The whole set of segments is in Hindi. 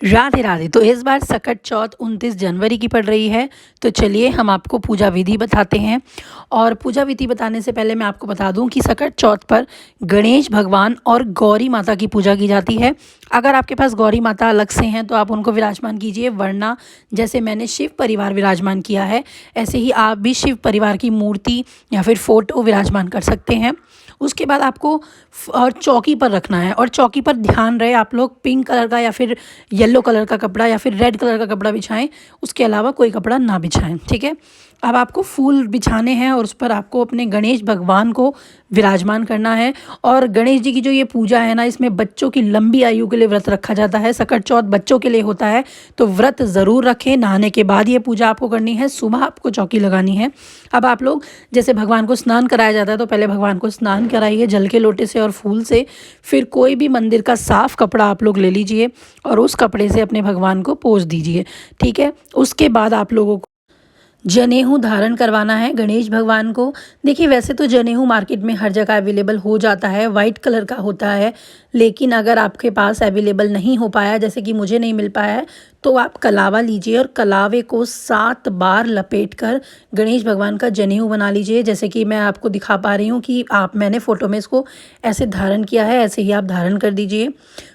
राधे राधे। तो इस बार सकट चौथ 29 जनवरी की पड़ रही है। तो चलिए हम आपको पूजा विधि बताते हैं। और पूजा विधि बताने से पहले मैं आपको बता दूं कि सकट चौथ पर गणेश भगवान और गौरी माता की पूजा की जाती है। अगर आपके पास गौरी माता अलग से हैं तो आप उनको विराजमान कीजिए, वरना जैसे मैंने शिव परिवार विराजमान किया है ऐसे ही आप भी शिव परिवार की मूर्ति या फिर फ़ोटो विराजमान कर सकते हैं। उसके बाद आपको और चौकी पर रखना है, और चौकी पर ध्यान रहे आप लोग पिंक कलर का या फिर येलो कलर का कपड़ा या फिर रेड कलर का कपड़ा बिछाएं, उसके अलावा कोई कपड़ा ना बिछाएं। ठीक है। अब आपको फूल बिछाने हैं और उस पर आपको अपने गणेश भगवान को विराजमान करना है। और गणेश जी की जो ये पूजा है ना, इसमें बच्चों की लंबी आयु के लिए व्रत रखा जाता है। सकट चौथ बच्चों के लिए होता है, तो व्रत ज़रूर रखें। नहाने के बाद ये पूजा आपको करनी है, सुबह आपको चौकी लगानी है। अब आप लोग जैसे भगवान को स्नान कराया जाता है तो पहले भगवान को स्नान कराइए जल के लोटे से और फूल से। फिर कोई भी मंदिर का साफ़ कपड़ा आप लोग ले लीजिए और उस कपड़े से अपने भगवान को पोंछ दीजिए। ठीक है। उसके बाद आप लोगों को जनेऊ धारण करवाना है गणेश भगवान को। देखिए, वैसे तो जनेऊ मार्केट में हर जगह अवेलेबल हो जाता है, वाइट कलर का होता है। लेकिन अगर आपके पास अवेलेबल नहीं हो पाया, जैसे कि मुझे नहीं मिल पाया है, तो आप कलावा लीजिए और कलावे को 7 बार लपेटकर गणेश भगवान का जनेऊ बना लीजिए। जैसे कि मैं आपको दिखा पा रही हूँ कि मैंने फ़ोटो में इसको ऐसे धारण किया है, ऐसे ही आप धारण कर दीजिए।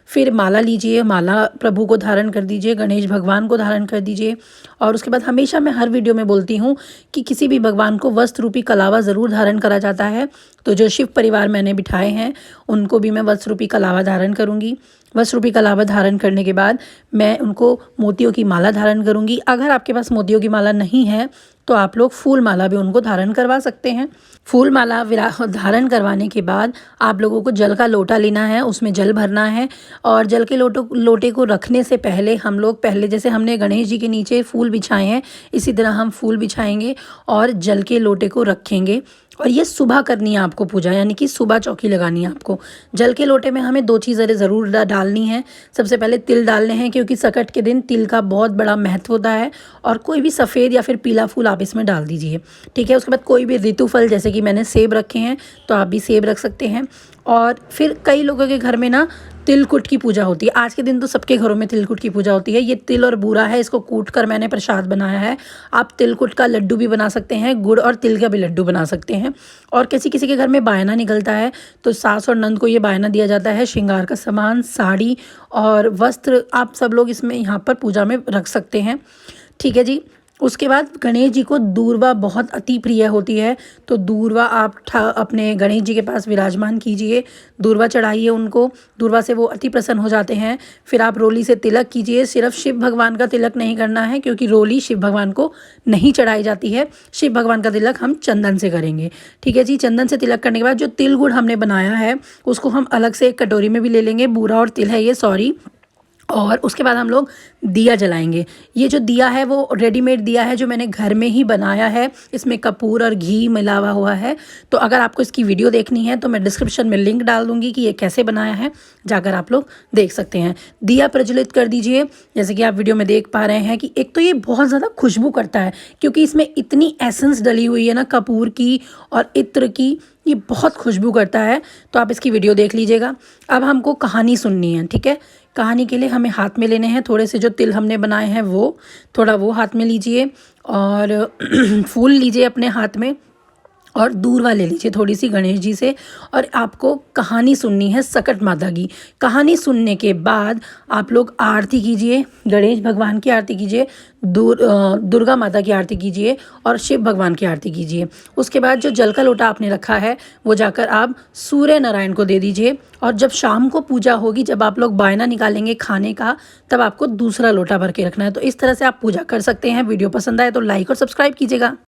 फिर माला लीजिए, माला प्रभु को धारण कर दीजिए, गणेश भगवान को धारण कर दीजिए। और उसके बाद हमेशा मैं हर वीडियो में बोलती हूँ कि किसी भी भगवान को वस्त्र रूपी कलावा ज़रूर धारण करा जाता है। तो जो शिव परिवार मैंने बिठाए हैं उनको भी मैं वस्त्र रूपी कलावा धारण करूँगी। वस्त्र रूपी कलावा धारण करने के बाद मैं उनको मोतियों की माला धारण करूँगी। अगर आपके पास मोतियों की माला नहीं है तो आप लोग फूल माला भी उनको धारण करवा सकते हैं। फूल माला धारण करवाने के बाद आप लोगों को जल का लोटा लेना है, उसमें जल भरना है। और जल के लोटे को रखने से पहले हम लोग जैसे हमने गणेश जी के नीचे फूल बिछाए हैं, इसी तरह हम फूल बिछाएंगे और जल के लोटे को रखेंगे। और ये सुबह करनी है आपको पूजा, यानी कि सुबह चौकी लगानी है आपको। जल के लोटे में हमें 2 चीज़ें ज़रूर डालनी है। सबसे पहले तिल डालने हैं, क्योंकि सकट के दिन तिल का बहुत बड़ा महत्व होता है। और कोई भी सफ़ेद या फिर पीला फूल आप इसमें डाल दीजिए। ठीक है। उसके बाद कोई भी ऋतु फल, जैसे कि मैंने सेब रखे हैं तो आप भी सेब रख सकते हैं। और फिर कई लोगों के घर में ना तिलकुट की पूजा होती है। आज के दिन तो सबके घरों में तिलकुट की पूजा होती है। ये तिल और बूरा है, इसको कूट कर मैंने प्रसाद बनाया है। आप तिलकुट का लड्डू भी बना सकते हैं, गुड़ और तिल का भी लड्डू बना सकते हैं। और किसी किसी के घर में बायना निकलता है तो सास और नंद को ये बायना दिया जाता है। श्रृंगार का सामान, साड़ी और वस्त्र आप सब लोग इसमें यहाँ पर पूजा में रख सकते हैं। ठीक है जी। उसके बाद गणेश जी को दूर्वा बहुत अति प्रिय होती है, तो दूर्वा आप अपने गणेश जी के पास विराजमान कीजिए, दूर्वा चढ़ाइए उनको। दूर्वा से वो अति प्रसन्न हो जाते हैं। फिर आप रोली से तिलक कीजिए। सिर्फ शिव भगवान का तिलक नहीं करना है, क्योंकि रोली शिव भगवान को नहीं चढ़ाई जाती है। शिव भगवान का तिलक हम चंदन से करेंगे। ठीक है जी। चंदन से तिलक करने के बाद जो तिल गुड़ हमने बनाया है उसको हम अलग से एक कटोरी में भी ले लेंगे। बूरा और तिल है ये, सॉरी। और उसके बाद हम लोग दिया जलाएंगे। ये जो दिया है वो रेडीमेड दिया है, जो मैंने घर में ही बनाया है। इसमें कपूर और घी मिला हुआ है। तो अगर आपको इसकी वीडियो देखनी है तो मैं डिस्क्रिप्शन में लिंक डाल दूंगी कि ये कैसे बनाया है, जाकर आप लोग देख सकते हैं। दिया प्रज्वलित कर दीजिए। जैसे कि आप वीडियो में देख पा रहे हैं कि एक तो ये बहुत ज़्यादा खुशबू करता है, क्योंकि इसमें इतनी एसेंस डली हुई है ना कपूर की और इत्र की, ये बहुत खुशबू करता है। तो आप इसकी वीडियो देख लीजिएगा। अब हमको कहानी सुननी है। ठीक है। कहानी के लिए हमें हाथ में लेने हैं थोड़े से जो तिल हमने बनाए हैं, वो थोड़ा वो हाथ में लीजिए और फूल लीजिए अपने हाथ में और दूर्वा ले लीजिए थोड़ी सी गणेश जी से। और आपको कहानी सुननी है सकट माता की। कहानी सुनने के बाद आप लोग आरती कीजिए, गणेश भगवान की आरती कीजिए, दुर्गा माता की आरती कीजिए और शिव भगवान की आरती कीजिए। उसके बाद जो जल का लोटा आपने रखा है वो जाकर आप सूर्य नारायण को दे दीजिए। और जब शाम को पूजा होगी, जब आप लोग बायना निकालेंगे खाने का, तब आपको दूसरा लोटा भर के रखना है। तो इस तरह से आप पूजा कर सकते हैं। वीडियो पसंद आए तो लाइक और सब्सक्राइब कीजिएगा।